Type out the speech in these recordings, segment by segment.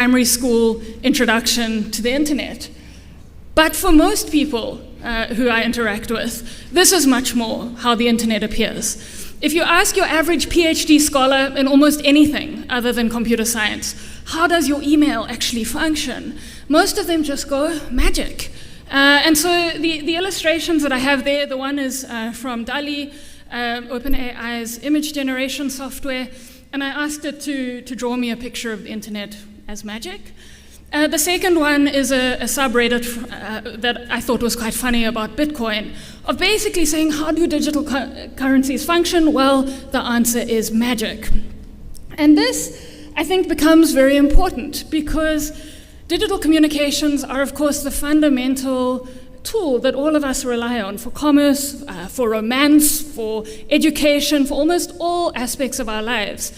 primary school introduction to the internet. But for most people who I interact with, this is much more how the internet appears. If you ask your average PhD scholar in almost anything other than computer science, how does your email actually function? Most of them just go, magic. And so the illustrations that I have there, the one is from DALL-E, OpenAI's image generation software, and I asked it to draw me a picture of the internet as magic. The second one is a subreddit that I thought was quite funny about Bitcoin, of basically saying, how do digital currencies function? Well, the answer is magic. And this, I think, becomes very important because digital communications are, of course, the fundamental tool that all of us rely on for commerce, for romance, for education, for almost all aspects of our lives.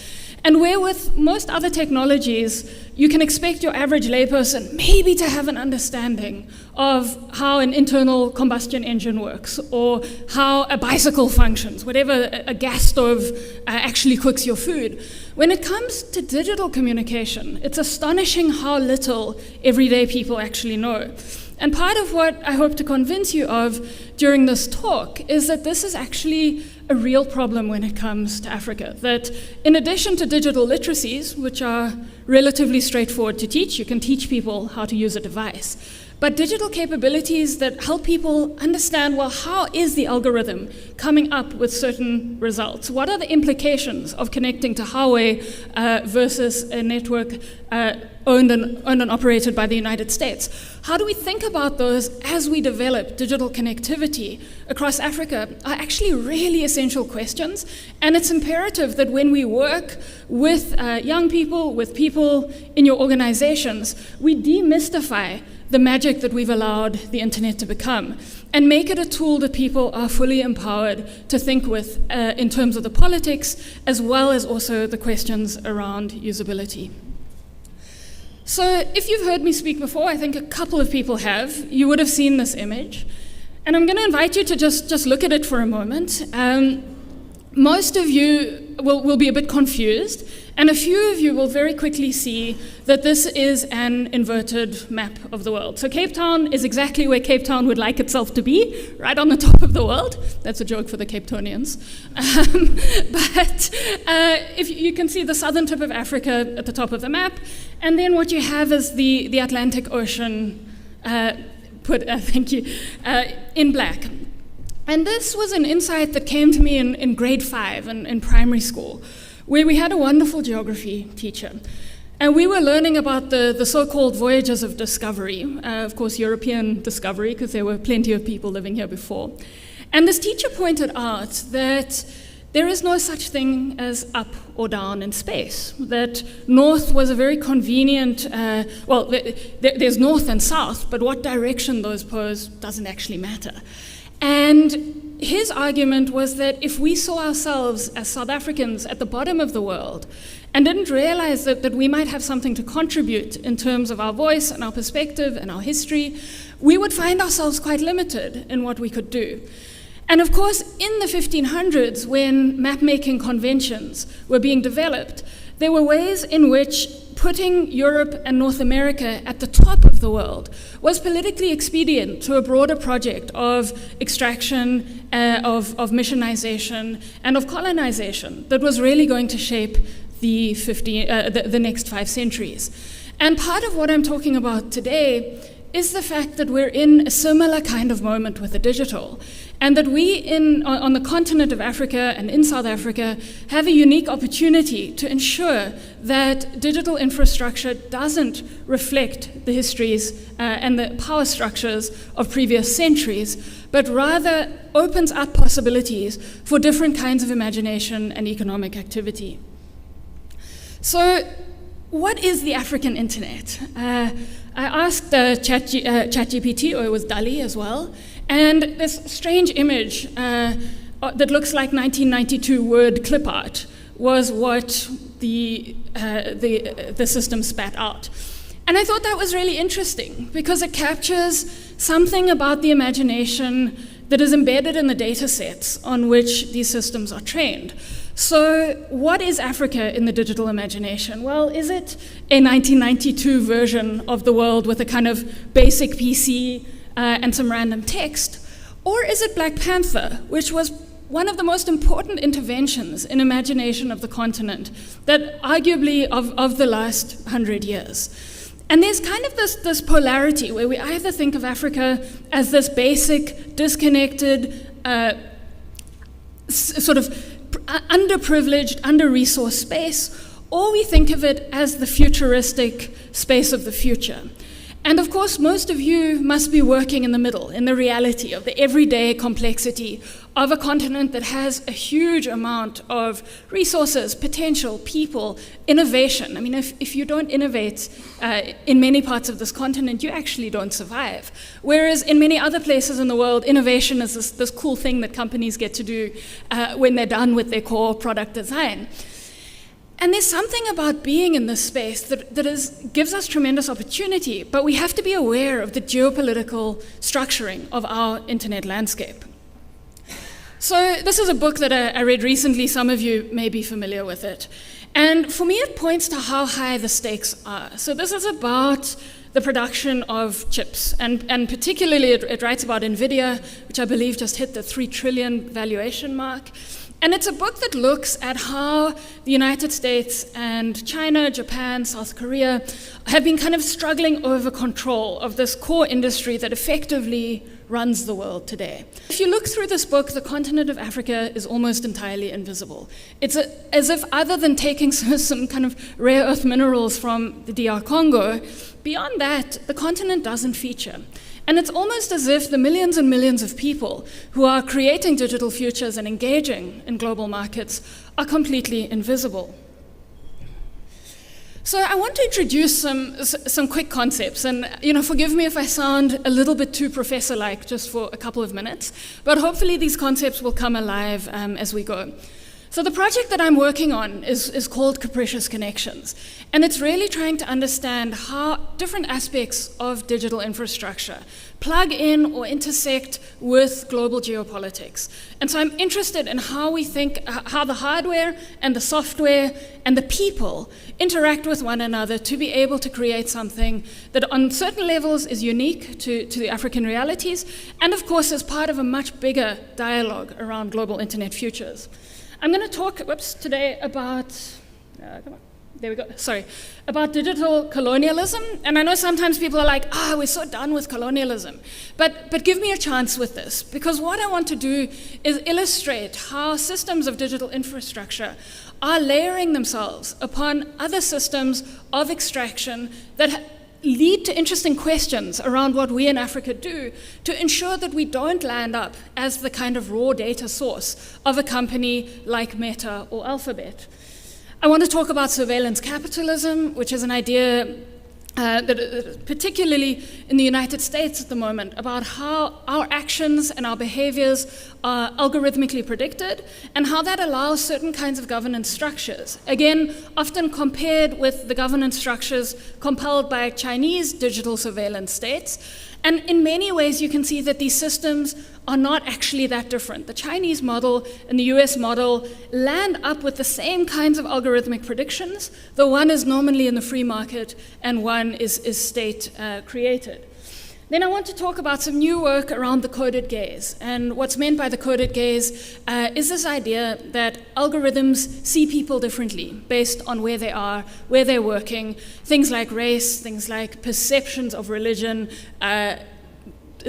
And where with most other technologies, you can expect your average layperson maybe to have an understanding of how an internal combustion engine works, or how a bicycle functions, whatever a gas stove actually cooks your food. When it comes to digital communication, it's astonishing how little everyday people actually know. And part of what I hope to convince you of during this talk is that this is actually a real problem when it comes to Africa. That in addition to digital literacies, which are relatively straightforward to teach, you can teach people how to use a device. But digital capabilities that help people understand, well, how is the algorithm coming up with certain results? What are the implications of connecting to Huawei versus a network owned and operated by the United States? How do we think about those as we develop digital connectivity across Africa are actually really essential questions. And it's imperative that when we work with young people, with people in your organizations, we demystify the magic that we've allowed the internet to become, and make it a tool that people are fully empowered to think with in terms of the politics, as well as also the questions around usability. So if you've heard me speak before, I think a couple of people have, you would have seen this image. And I'm going to invite you to just look at it for a moment. Most of you will be a bit confused, and a few of you will very quickly see that this is an inverted map of the world. So Cape Town is exactly where Cape Town would like itself to be, right on the top of the world. That's a joke for the Cape Townians. But if you can see the southern tip of Africa at the top of the map, and then what you have is the Atlantic Ocean in black. And this was an insight that came to me in grade 5 in primary school, where we had a wonderful geography teacher. And we were learning about the so-called voyages of discovery, of course, European discovery, because there were plenty of people living here before. And this teacher pointed out that there is no such thing as up or down in space, that north was a very convenient, there's north and south, but what direction those pose doesn't actually matter. And his argument was that if we saw ourselves as South Africans at the bottom of the world and didn't realize that we might have something to contribute in terms of our voice and our perspective and our history, we would find ourselves quite limited in what we could do. And of course, in the 1500s, when map-making conventions were being developed, there were ways in which putting Europe and North America at the top of the world was politically expedient to a broader project of extraction, of missionization, and of colonization that was really going to shape the next 5 centuries. And part of what I'm talking about today is the fact that we're in a similar kind of moment with the digital, and that we on the continent of Africa and in South Africa have a unique opportunity to ensure that digital infrastructure doesn't reflect the histories and the power structures of previous centuries, but rather opens up possibilities for different kinds of imagination and economic activity. So, what is the African internet? I asked ChatGPT, or it was DALL-E as well, and this strange image that looks like 1992 Word clip art was what the system spat out. And I thought that was really interesting because it captures something about the imagination that is embedded in the data sets on which these systems are trained. So what is Africa in the digital imagination? Well, is it a 1992 version of the world with a kind of basic PC and some random text? Or is it Black Panther, which was one of the most important interventions in imagination of the continent that arguably of the last 100 years? And there's kind of this polarity where we either think of Africa as this basic, disconnected, sort of underprivileged, under-resourced space, or we think of it as the futuristic space of the future. And of course, most of you must be working in the middle, in the reality of the everyday complexity of a continent that has a huge amount of resources, potential, people, innovation. I mean, if you don't innovate in many parts of this continent, you actually don't survive. Whereas in many other places in the world, innovation is this cool thing that companies get to do when they're done with their core product design. And there's something about being in this space that gives us tremendous opportunity, but we have to be aware of the geopolitical structuring of our internet landscape. So this is a book that I read recently. Some of you may be familiar with it. And for me, it points to how high the stakes are. So this is about the production of chips, and particularly it writes about NVIDIA, which I believe just hit the 3 trillion valuation mark. And it's a book that looks at how the United States and China, Japan, South Korea have been kind of struggling over control of this core industry that effectively runs the world today. If you look through this book, the continent of Africa is almost entirely invisible. It's as if other than taking some kind of rare earth minerals from the DR Congo, beyond that, the continent doesn't feature. And it's almost as if the millions and millions of people who are creating digital futures and engaging in global markets are completely invisible. So I want to introduce some quick concepts, and forgive me if I sound a little bit too professor-like just for a couple of minutes, but hopefully these concepts will come alive as we go. So the project that I'm working on is called Capricious Connections, and it's really trying to understand how different aspects of digital infrastructure plug in or intersect with global geopolitics. And so I'm interested in how we think, how the hardware and the software and the people interact with one another to be able to create something that on certain levels is unique to the African realities, and of course is part of a much bigger dialogue around global internet futures. I'm going to talk today about, about digital colonialism. And I know sometimes people are like, we're so done with colonialism. But give me a chance with this, because what I want to do is illustrate how systems of digital infrastructure are layering themselves upon other systems of extraction that lead to interesting questions around what we in Africa do to ensure that we don't land up as the kind of raw data source of a company like Meta or Alphabet. I want to talk about surveillance capitalism, which is an idea that particularly in the United States at the moment, about how our actions and our behaviors are algorithmically predicted and how that allows certain kinds of governance structures. Again, often compared with the governance structures compelled by Chinese digital surveillance states. And in many ways, you can see that these systems are not actually that different. The Chinese model and the US model land up with the same kinds of algorithmic predictions, though one is nominally in the free market and one is state created. Then I want to talk about some new work around the coded gaze. And what's meant by the coded gaze is this idea that algorithms see people differently based on where they are, where they're working, things like race, things like perceptions of religion,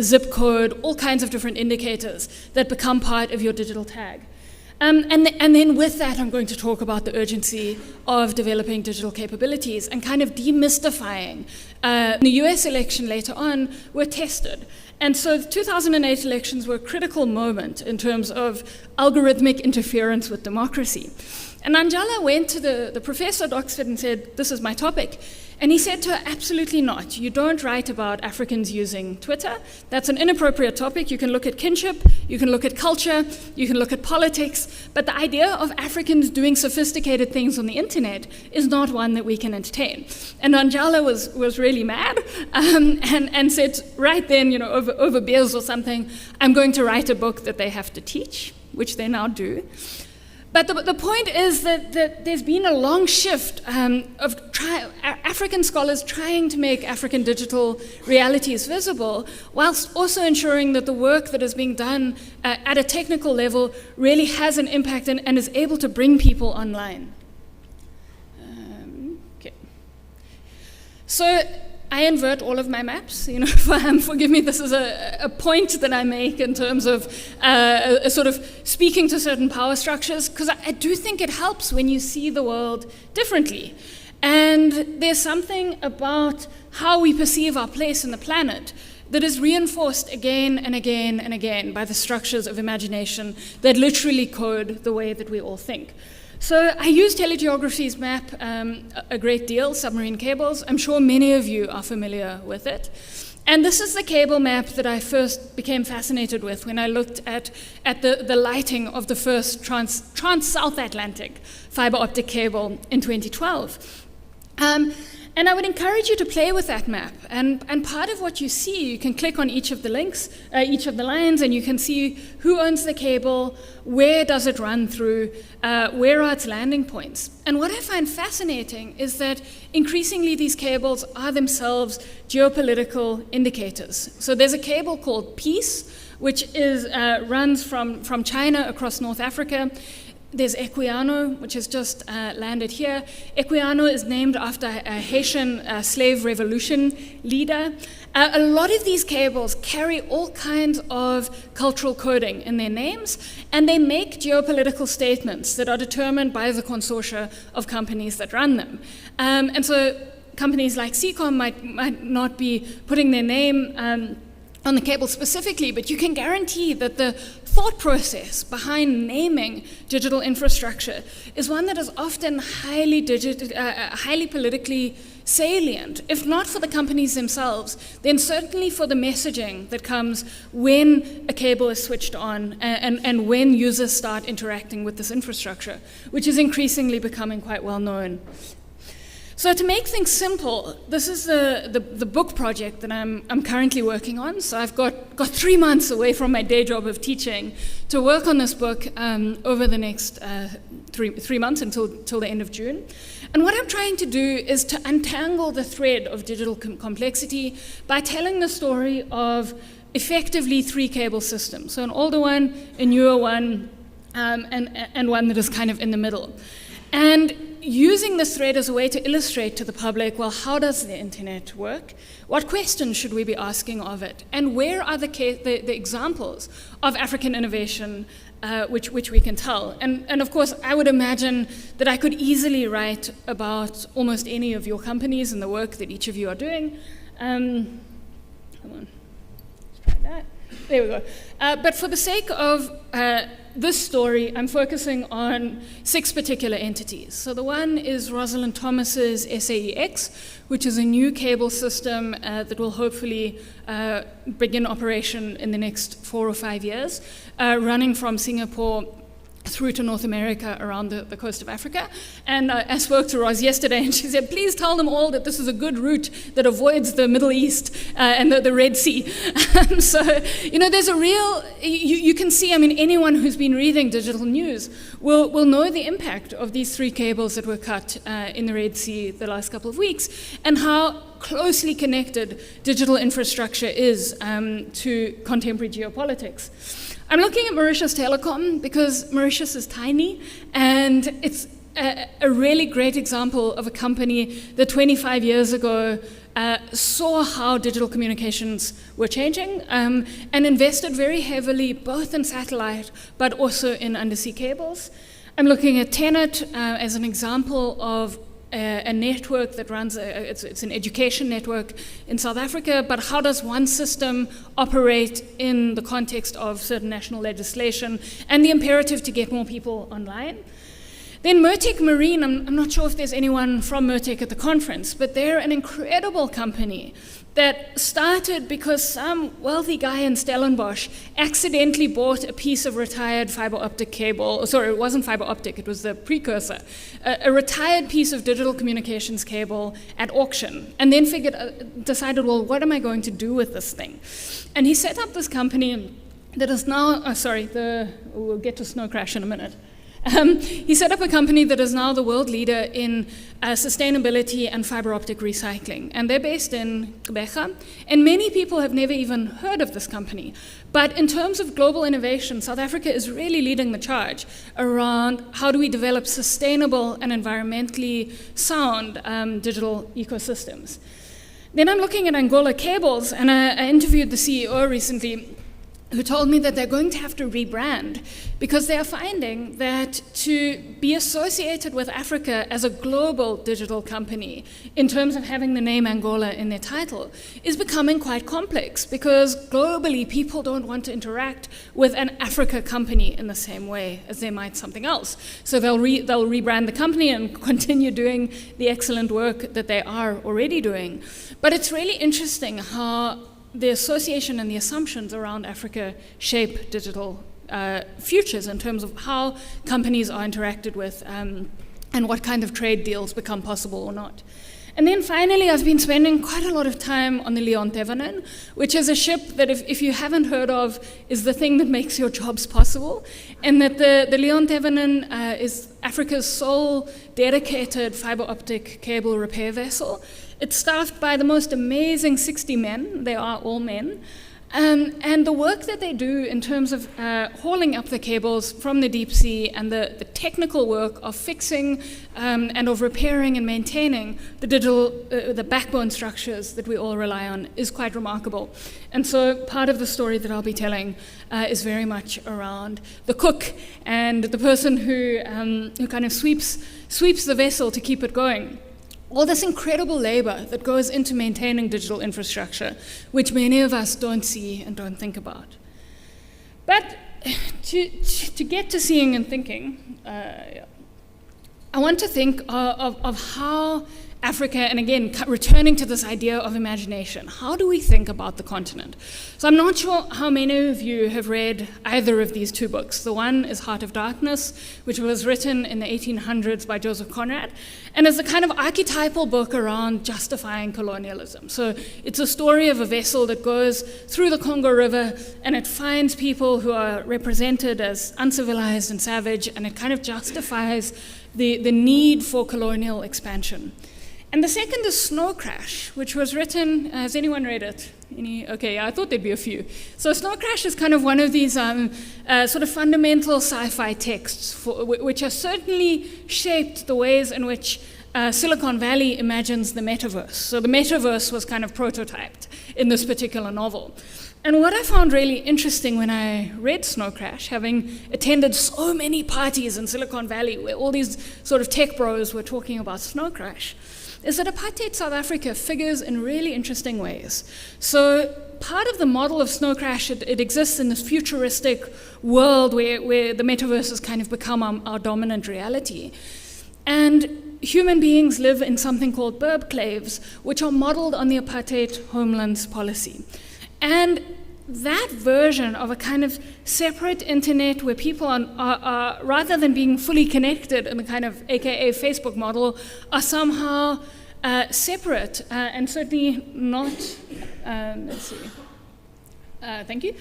zip code, all kinds of different indicators that become part of your digital tag. And then with that, I'm going to talk about the urgency of developing digital capabilities and kind of demystifying. The US election later on were tested. And so the 2008 elections were a critical moment in terms of algorithmic interference with democracy. And Anjala went to the professor at Oxford and said, this is my topic. And he said to her, absolutely not. You don't write about Africans using Twitter. That's an inappropriate topic. You can look at kinship, you can look at culture, you can look at politics, but the idea of Africans doing sophisticated things on the internet is not one that we can entertain. And Anjala was really mad and said right then, over beers or something, I'm going to write a book that they have to teach, which they now do. But the point is that there's been a long shift of African scholars trying to make African digital realities visible, whilst also ensuring that the work that is being done at a technical level really has an impact and is able to bring people online. Okay. So I invert all of my maps, forgive me, this is a point that I make in terms of a sort of speaking to certain power structures, because I do think it helps when you see the world differently. And there's something about how we perceive our place in the planet that is reinforced again and again and again by the structures of imagination that literally code the way that we all think. So I use telegeography's map a great deal, submarine cables. I'm sure many of you are familiar with it. And this is the cable map that I first became fascinated with when I looked at the lighting of the first trans-South Atlantic fiber optic cable in 2012. And I would encourage you to play with that map. And part of what you see, you can click on each of the links, each of the lines, and you can see who owns the cable, where does it run through, where are its landing points. And what I find fascinating is that increasingly these cables are themselves geopolitical indicators. So there's a cable called Peace, which runs from China across North Africa. There's Equiano, which has just landed here. Equiano is named after a Haitian slave revolution leader. A lot of these cables carry all kinds of cultural coding in their names, and they make geopolitical statements that are determined by the consortia of companies that run them. And so companies like Seacom might not be putting their name on the cable specifically, but you can guarantee that the thought process behind naming digital infrastructure is one that is often highly politically salient, if not for the companies themselves, then certainly for the messaging that comes when a cable is switched on and when users start interacting with this infrastructure, which is increasingly becoming quite well known. So to make things simple, this is the book project that I'm currently working on. So I've got 3 months away from my day job of teaching to work on this book over the next 3 months until the end of June. And what I'm trying to do is to untangle the thread of digital complexity by telling the story of effectively 3 cable systems. So an older one, a newer one, and one that is kind of in the middle. And using this thread as a way to illustrate to the public, well, how does the internet work? What questions should we be asking of it? And where are the examples of African innovation which we can tell? And of course, I would imagine that I could easily write about almost any of your companies and the work that each of you are doing. Come on, let's try that. There we go. But for the sake of this story, I'm focusing on 6 particular entities. So the one is Rosalind Thomas's SAEX, which is a new cable system that will hopefully begin operation in the next 4 or 5 years, running from Singapore through to North America around the coast of Africa. And I spoke to Roz yesterday, and she said, please tell them all that this is a good route that avoids the Middle East and the Red Sea. So, there's a real, you can see, anyone who's been reading digital news will know the impact of these 3 cables that were cut in the Red Sea the last couple of weeks, and how closely connected digital infrastructure is to contemporary geopolitics. I'm looking at Mauritius Telecom because Mauritius is tiny, and it's a really great example of a company that 25 years ago saw how digital communications were changing and invested very heavily both in satellite but also in undersea cables. I'm looking at Tenet as an example of a network that runs, it's an education network in South Africa, but how does one system operate in the context of certain national legislation and the imperative to get more people online? Then Mertec Marine, I'm not sure if there's anyone from Mertec at the conference, but they're an incredible company that started because some wealthy guy in Stellenbosch accidentally bought a piece of retired fiber optic cable. Sorry, it wasn't fiber optic, it was the precursor. A retired piece of digital communications cable at auction, and then decided, well, what am I going to do with this thing? And he set up this company that is now, we'll get to Snow Crash in a minute. He set up a company that is now the world leader in sustainability and fiber optic recycling. And they're based in Quebec. And many people have never even heard of this company. But in terms of global innovation, South Africa is really leading the charge around how do we develop sustainable and environmentally sound digital ecosystems. Then I'm looking at Angola Cables, and I interviewed the CEO recently, who told me that they're going to have to rebrand because they are finding that to be associated with Africa as a global digital company in terms of having the name Angola in their title is becoming quite complex because globally people don't want to interact with an Africa company in the same way as they might something else. So they'll rebrand the company and continue doing the excellent work that they are already doing. But it's really interesting how the association and the assumptions around Africa shape digital futures in terms of how companies are interacted with and what kind of trade deals become possible or not. And then finally, I've been spending quite a lot of time on the Leon Thevenin, which is a ship that if you haven't heard of, is the thing that makes your jobs possible, and that the Leon Thevenin is Africa's sole dedicated fiber optic cable repair vessel. It's staffed by the most amazing 60 men. They are all men. And the work that they do in terms of hauling up the cables from the deep sea and the technical work of fixing and of repairing and maintaining the backbone structures that we all rely on is quite remarkable. And so part of the story that I'll be telling is very much around the cook and the person who kind of sweeps the vessel to keep it going. All this incredible labor that goes into maintaining digital infrastructure, which many of us don't see and don't think about. But to get to seeing and thinking, I want to think of how Africa, and again, returning to this idea of imagination, how do we think about the continent? So I'm not sure how many of you have read either of these two books. The one is Heart of Darkness, which was written in the 1800s by Joseph Conrad, and is a kind of archetypal book around justifying colonialism. So it's a story of a vessel that goes through the Congo River, and it finds people who are represented as uncivilized and savage, and it kind of justifies the need for colonial expansion. And the second is Snow Crash, which was written, has anyone read it? Okay, I thought there'd be a few. So Snow Crash is kind of one of these sort of fundamental sci-fi texts which have certainly shaped the ways in which Silicon Valley imagines the metaverse. So the metaverse was kind of prototyped in this particular novel. And what I found really interesting when I read Snow Crash, having attended so many parties in Silicon Valley where all these sort of tech bros were talking about Snow Crash, is that apartheid South Africa figures in really interesting ways. So part of the model of Snow Crash, it exists in this futuristic world where the metaverse has kind of become our dominant reality. And human beings live in something called burbclaves, which are modeled on the apartheid homelands policy. And that version of a kind of separate internet where people are rather than being fully connected in the kind of AKA Facebook model, are somehow separate and certainly not, thank you,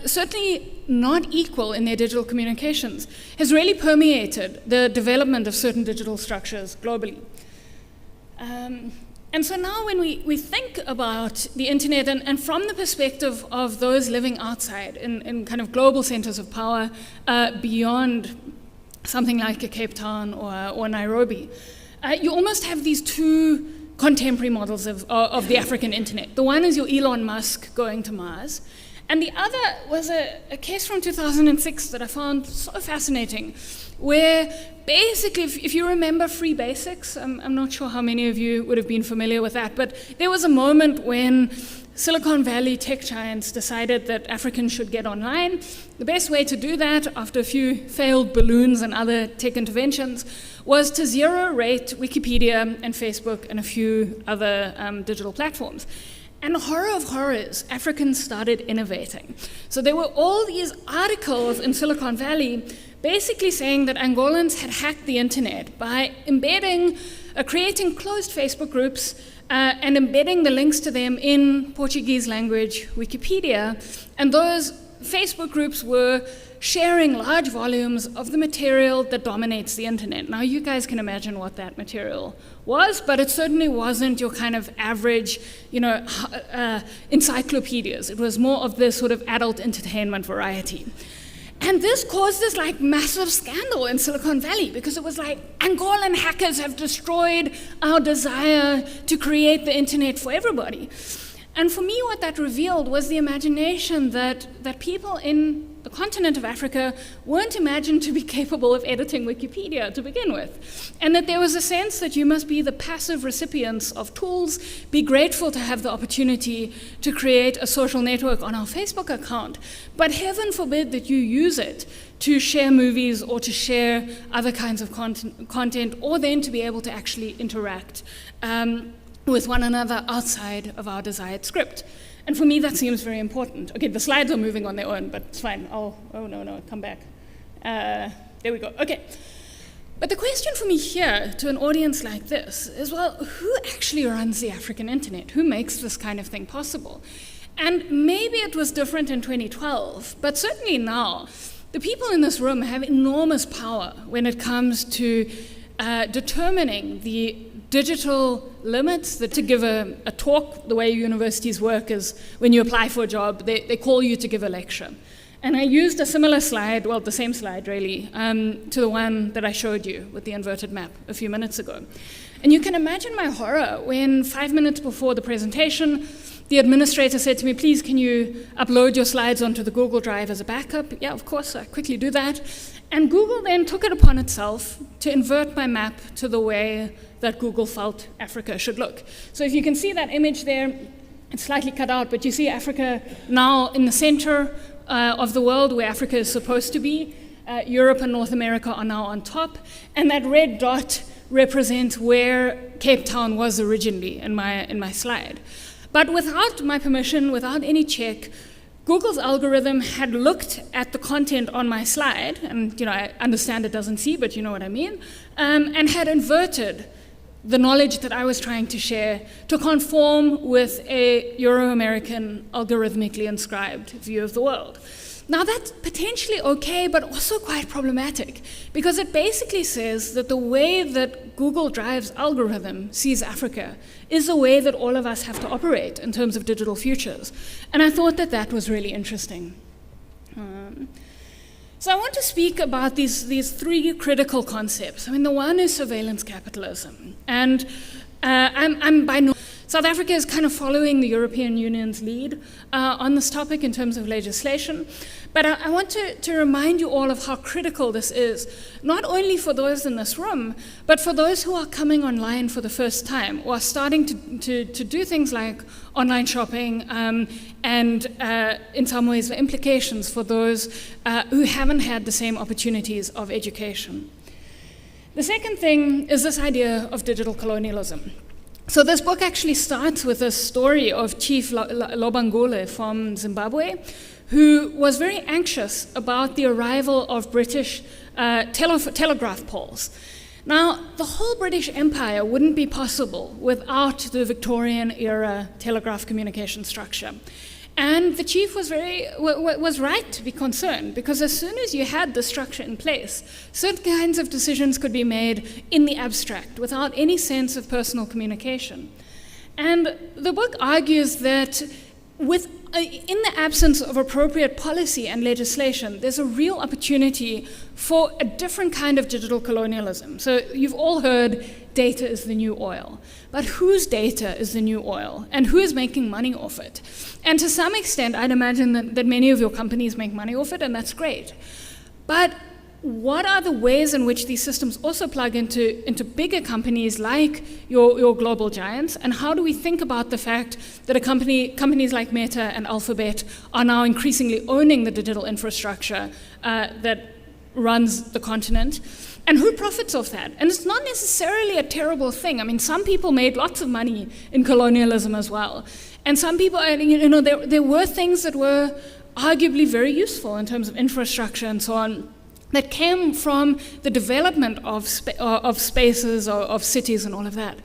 certainly not equal in their digital communications, has really permeated the development of certain digital structures globally. And so now when we think about the internet, and from the perspective of those living outside in kind of global centers of power beyond something like a Cape Town or Nairobi, you almost have these two contemporary models of the African internet. The one is your Elon Musk going to Mars, and the other was a case from 2006 that I found so fascinating, where basically, if you remember Free Basics, I'm not sure how many of you would have been familiar with that, but there was a moment when Silicon Valley tech giants decided that Africans should get online. The best way to do that, after a few failed balloons and other tech interventions, was to zero-rate Wikipedia and Facebook and a few other digital platforms. And horror of horrors, Africans started innovating. So there were all these articles in Silicon Valley basically saying that Angolans had hacked the internet by creating closed Facebook groups and embedding the links to them in Portuguese language Wikipedia. And those Facebook groups were sharing large volumes of the material that dominates the internet. Now, you guys can imagine what that material was, but it certainly wasn't your kind of average, encyclopedias. It was more of this sort of adult entertainment variety. And this caused this like massive scandal in Silicon Valley, because it was like, Angolan hackers have destroyed our desire to create the internet for everybody. And for me, what that revealed was the imagination that people in the continent of Africa weren't imagined to be capable of editing Wikipedia to begin with. And that there was a sense that you must be the passive recipients of tools, be grateful to have the opportunity to create a social network on our Facebook account, but heaven forbid that you use it to share movies or to share other kinds of content, or then to be able to actually interact with one another outside of our desired script. And for me, that seems very important. Okay, the slides are moving on their own, but it's fine. Oh no, come back. There we go, okay. But the question for me here, to an audience like this, is, well, who actually runs the African internet? Who makes this kind of thing possible? And maybe it was different in 2012, but certainly now, the people in this room have enormous power when it comes to determining the digital limits. That to give a talk, the way universities work is when you apply for a job, they call you to give a lecture. And I used a similar slide, well, the same slide really, to the one that I showed you with the inverted map a few minutes ago. And you can imagine my horror when 5 minutes before the presentation, the administrator said to me, please, can you upload your slides onto the Google Drive as a backup? Yeah, of course, I quickly do that. And Google then took it upon itself to invert my map to the way that Google felt Africa should look. So if you can see that image there, it's slightly cut out, but you see Africa now in the center of the world where Africa is supposed to be. Europe and North America are now on top, and that red dot represents where Cape Town was originally in my slide. But without my permission, without any check, Google's algorithm had looked at the content on my slide, and I understand it doesn't see, but you know what I mean, and had inverted the knowledge that I was trying to share to conform with a Euro-American algorithmically inscribed view of the world. Now that's potentially okay, but also quite problematic, because it basically says that the way that Google Drive's algorithm sees Africa is the way that all of us have to operate in terms of digital futures. And I thought that that was really interesting. So I want to speak about these three critical concepts. I mean, the one is surveillance capitalism. And I'm by no South Africa is kind of following the European Union's lead on this topic in terms of legislation. But I want to remind you all of how critical this is, not only for those in this room, but for those who are coming online for the first time, or are starting to do things like online shopping, and in some ways the implications for those who haven't had the same opportunities of education. The second thing is this idea of digital colonialism. So this book actually starts with a story of Chief Lobangule from Zimbabwe, who was very anxious about the arrival of British telegraph poles. Now, the whole British Empire wouldn't be possible without the Victorian-era telegraph communication structure. And the chief was right to be concerned, because as soon as you had the structure in place, certain kinds of decisions could be made in the abstract without any sense of personal communication. And the book argues that in the absence of appropriate policy and legislation, there's a real opportunity for a different kind of digital colonialism. So you've all heard data is the new oil. But whose data is the new oil? And who is making money off it? And to some extent, I'd imagine that many of your companies make money off it, and that's great. But what are the ways in which these systems also plug into bigger companies like your global giants? And how do we think about the fact that companies like Meta and Alphabet are now increasingly owning the digital infrastructure that runs the continent? And who profits off that? And it's not necessarily a terrible thing. I mean, some people made lots of money in colonialism as well. And some people, there were things that were arguably very useful in terms of infrastructure and so on, that came from the development of spaces, of cities and all of that.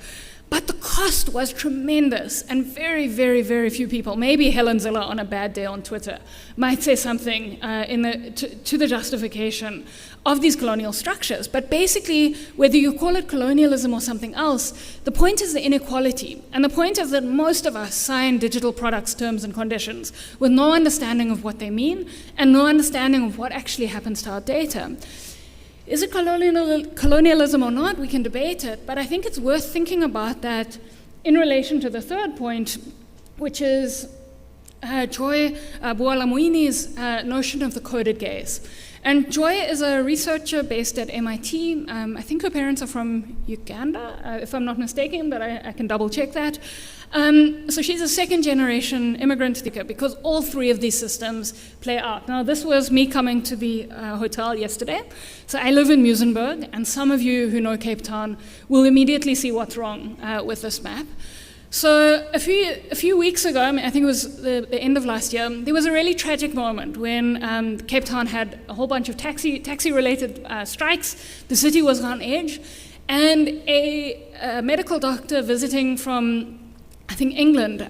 But the cost was tremendous, and very, very, very few people, maybe Helen Ziller on a bad day on Twitter, might say something to the justification of these colonial structures. But basically, whether you call it colonialism or something else, the point is the inequality. And the point is that most of us sign digital products, terms, and conditions with no understanding of what they mean and no understanding of what actually happens to our data. Is it colonialism or not? We can debate it, but I think it's worth thinking about that in relation to the third point, which is Joy Buolamwini's notion of the coded gaze. And Joy is a researcher based at MIT. I think her parents are from Uganda, if I'm not mistaken, but I can double check that. So she's a second generation immigrant speaker because all three of these systems play out. Now, this was me coming to the hotel yesterday. So I live in Muizenberg, and some of you who know Cape Town will immediately see what's wrong with this map. So a few weeks ago, I think it was the end of last year, there was a really tragic moment when Cape Town had a whole bunch of taxi-related strikes. The city was on edge, and a medical doctor visiting from, I think, England,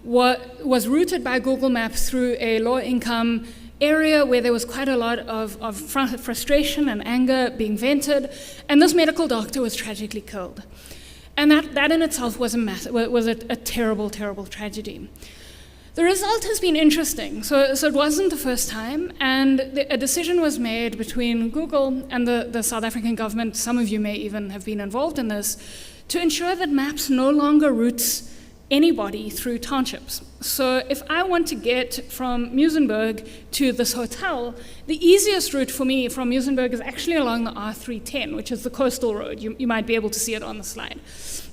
was routed by Google Maps through a low-income area where there was quite a lot of frustration and anger being vented, and this medical doctor was tragically killed. And that in itself was a terrible, terrible tragedy. The result has been interesting. So it wasn't the first time, and a decision was made between Google and the South African government, some of you may even have been involved in this, to ensure that Maps no longer routes anybody through townships. So if I want to get from Muizenberg to this hotel, the easiest route for me from Muizenberg is actually along the R310, which is the coastal road. You might be able to see it on the slide.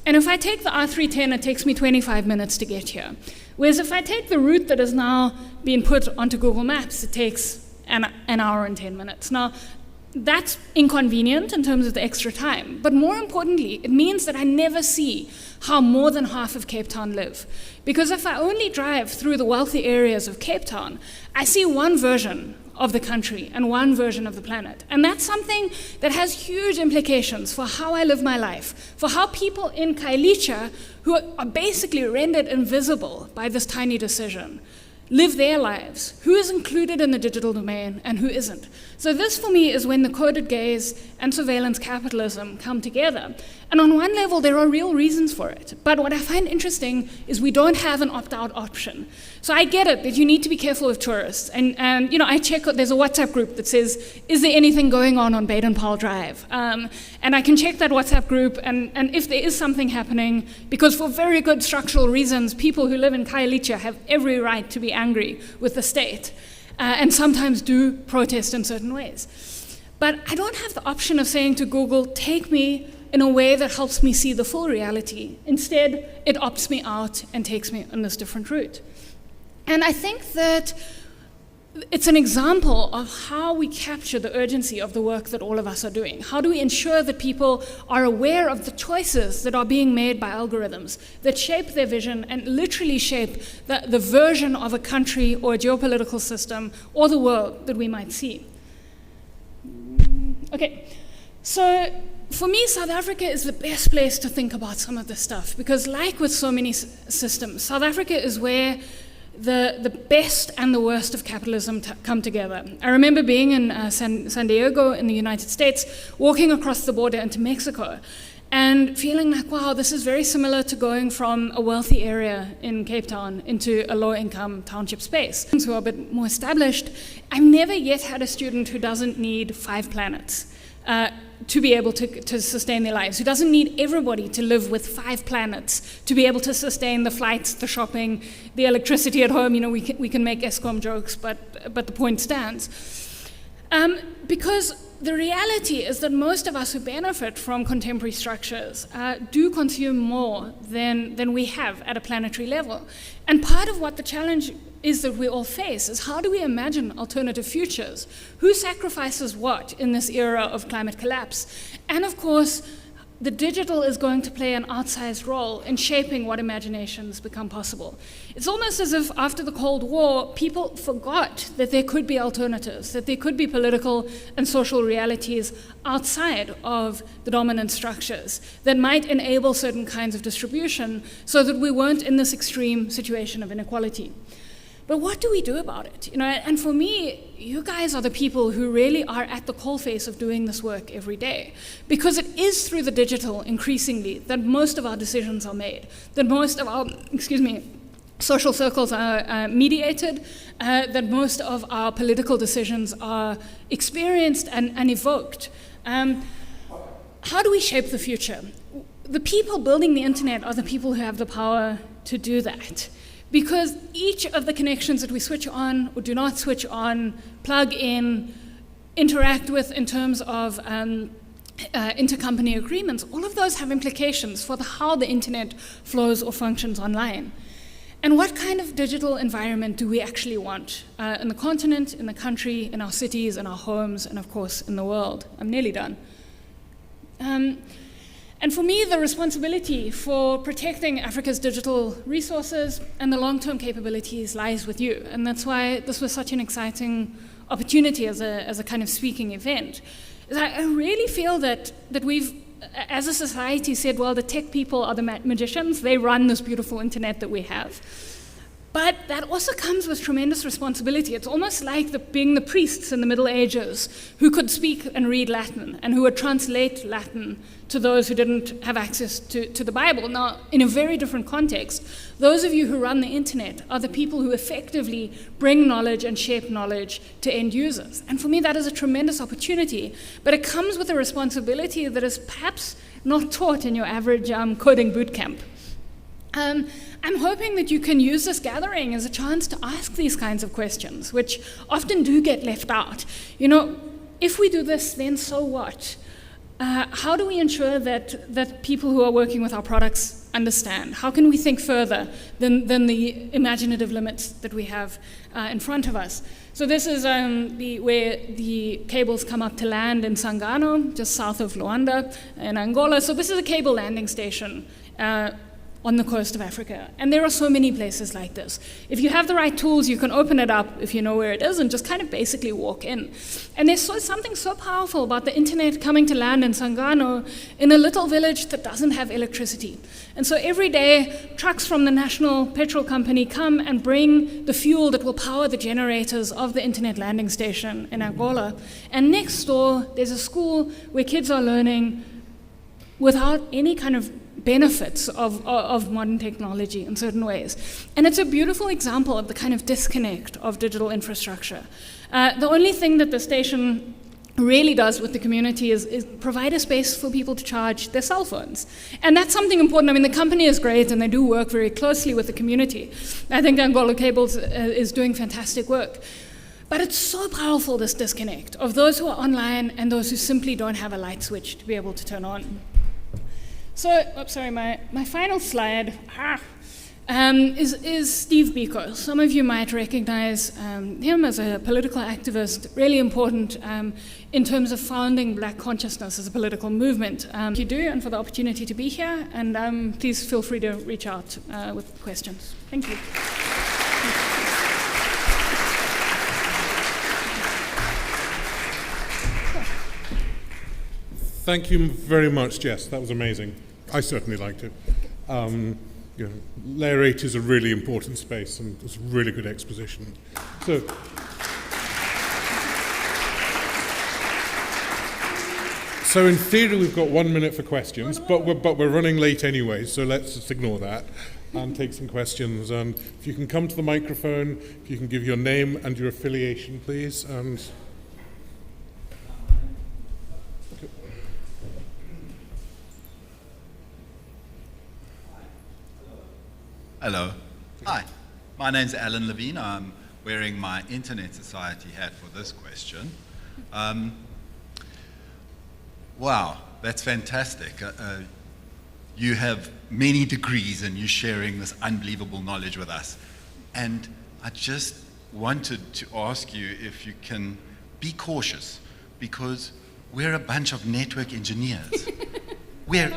And if I take the R310, it takes me 25 minutes to get here. Whereas if I take the route that has now been put onto Google Maps, it takes an hour and 10 minutes. Now, that's inconvenient in terms of the extra time. But more importantly, it means that I never see how more than half of Cape Town live. Because if I only drive through the wealthy areas of Cape Town, I see one version of the country and one version of the planet. And that's something that has huge implications for how I live my life, for how people in Khayelitsha, who are basically rendered invisible by this tiny decision, live their lives, who is included in the digital domain and who isn't. So this, for me, is when the coded gaze and surveillance capitalism come together. And on one level, there are real reasons for it. But what I find interesting is we don't have an opt-out option. So I get it that you need to be careful with tourists. And I check, there's a WhatsApp group that says, is there anything going on Baden-Powell Drive? And I can check that WhatsApp group, and if there is something happening, because for very good structural reasons, people who live in Khayelitsha have every right to be angry with the state, and sometimes do protest in certain ways. But I don't have the option of saying to Google, take me in a way that helps me see the full reality. Instead, it opts me out and takes me on this different route. And I think that it's an example of how we capture the urgency of the work that all of us are doing. How do we ensure that people are aware of the choices that are being made by algorithms that shape their vision and literally shape the version of a country or a geopolitical system or the world that we might see? Okay, so for me, South Africa is the best place to think about some of this stuff because, like with so many systems, South Africa is where the best and the worst of capitalism come together. I remember being in San Diego in the United States, walking across the border into Mexico, and feeling like, wow, this is very similar to going from a wealthy area in Cape Town into a low-income township space. Who are a bit more established, I've never yet had a student who doesn't need 5 planets to be able to sustain their lives, who doesn't need everybody to live with 5 planets to be able to sustain the flights, the shopping, the electricity at home. We can make Eskom jokes, but the point stands. Because the reality is that most of us who benefit from contemporary structures do consume more than we have at a planetary level. And part of what the challenge is that we all face is how do we imagine alternative futures? Who sacrifices what in this era of climate collapse? And of course, the digital is going to play an outsized role in shaping what imaginations become possible. It's almost as if after the Cold War, people forgot that there could be alternatives, that there could be political and social realities outside of the dominant structures that might enable certain kinds of distribution so that we weren't in this extreme situation of inequality. But what do we do about it? And for me, you guys are the people who really are at the coalface of doing this work every day. Because it is through the digital, increasingly, that most of our decisions are made, that most of our, social circles are mediated, that most of our political decisions are experienced and evoked. How do we shape the future? The people building the internet are the people who have the power to do that. Because each of the connections that we switch on or do not switch on, plug in, interact with in terms of intercompany agreements, all of those have implications for how the internet flows or functions online. And what kind of digital environment do we actually want in the continent, in the country, in our cities, in our homes, and of course in the world? I'm nearly done. And for me, the responsibility for protecting Africa's digital resources and the long-term capabilities lies with you. And that's why this was such an exciting opportunity as a kind of speaking event. I really feel that we've, as a society, said, well, the tech people are the magicians. They run this beautiful internet that we have. But that also comes with tremendous responsibility. It's almost like being the priests in the Middle Ages who could speak and read Latin and who would translate Latin to those who didn't have access to the Bible. Now, in a very different context, those of you who run the internet are the people who effectively bring knowledge and shape knowledge to end users. And for me, that is a tremendous opportunity, but it comes with a responsibility that is perhaps not taught in your average coding boot camp. I'm hoping that you can use this gathering as a chance to ask these kinds of questions, which often do get left out. If we do this, then so what? How do we ensure that people who are working with our products understand? How can we think further than the imaginative limits that we have in front of us? So this is where the cables come up to land in Sangano, just south of Luanda in Angola. So this is a cable landing station on the coast of Africa. And there are so many places like this. If you have the right tools, you can open it up if you know where it is and just kind of basically walk in. And there's something so powerful about the internet coming to land in Sangano in a little village that doesn't have electricity. And so every day, trucks from the national petrol company come and bring the fuel that will power the generators of the internet landing station in Angola. And next door, there's a school where kids are learning without any kind of benefits of modern technology in certain ways. And it's a beautiful example of the kind of disconnect of digital infrastructure. The only thing that the station really does with the community is provide a space for people to charge their cell phones. And that's something important. I mean, the company is great and they do work very closely with the community. I think Angola Cables is doing fantastic work. But it's so powerful, this disconnect of those who are online and those who simply don't have a light switch to be able to turn on. So, my final slide is Steve Biko. Some of you might recognize him as a political activist, really important in terms of founding Black consciousness as a political movement. Thank you, and for the opportunity to be here, and please feel free to reach out with questions. Thank you. Thank you very much, Jess. That was amazing. I certainly liked it. Layer 8 is a really important space, and it's a really good exposition. So in theory, we've got 1 minute for questions, but we're running late anyway, so let's just ignore that and take some questions. And if you can come to the microphone, if you can give your name and your affiliation, please. And hello. Hi. My name's Alan Levine. I'm wearing my Internet Society hat for this question. Wow, that's fantastic. You have many degrees and you're sharing this unbelievable knowledge with us. And I just wanted to ask you if you can be cautious, because we're a bunch of network engineers. we're,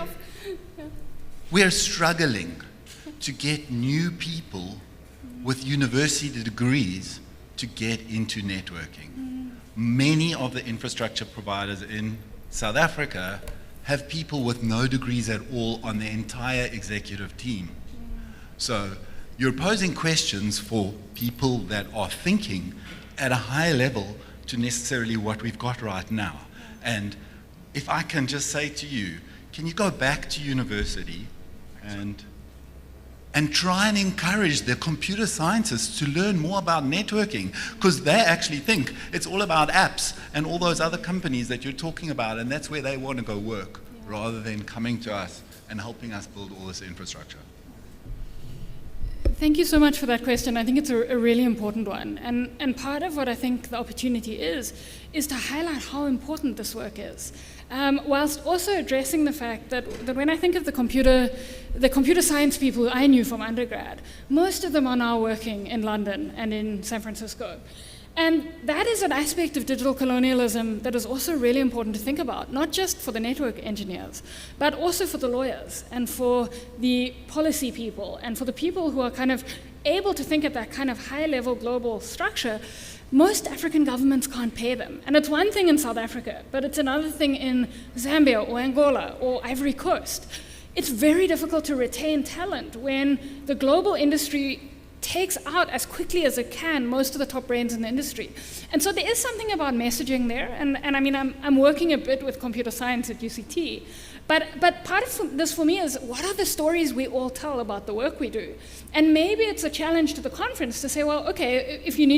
we're struggling to get new people with university degrees to get into networking. Many of the infrastructure providers in South Africa have people with no degrees at all on their entire executive team. So you're posing questions for people that are thinking at a high level to necessarily what we've got right now. And if I can just say to you, can you go back to university and try and encourage the computer scientists to learn more about networking, because they actually think it's all about apps and all those other companies that you're talking about, and that's where they want to go work, rather than coming to us and helping us build all this infrastructure. Thank you so much for that question. I think it's a really important one. And part of what I think the opportunity is to highlight how important this work is, whilst also addressing the fact that when I think of the computer science people who I knew from undergrad, most of them are now working in London and in San Francisco. And that is an aspect of digital colonialism that is also really important to think about, not just for the network engineers, but also for the lawyers and for the policy people and for the people who are kind of able to think at that kind of high-level global structure. Most African governments can't pay them. And it's one thing in South Africa, but it's another thing in Zambia or Angola or Ivory Coast. It's very difficult to retain talent when the global industry takes out as quickly as it can most of the top brains in the industry. And so there is something about messaging there, and I mean, I'm working a bit with computer science at UCT, but part of this for me is, what are the stories we all tell about the work we do? And maybe it's a challenge to the conference to say, well, okay, if you need to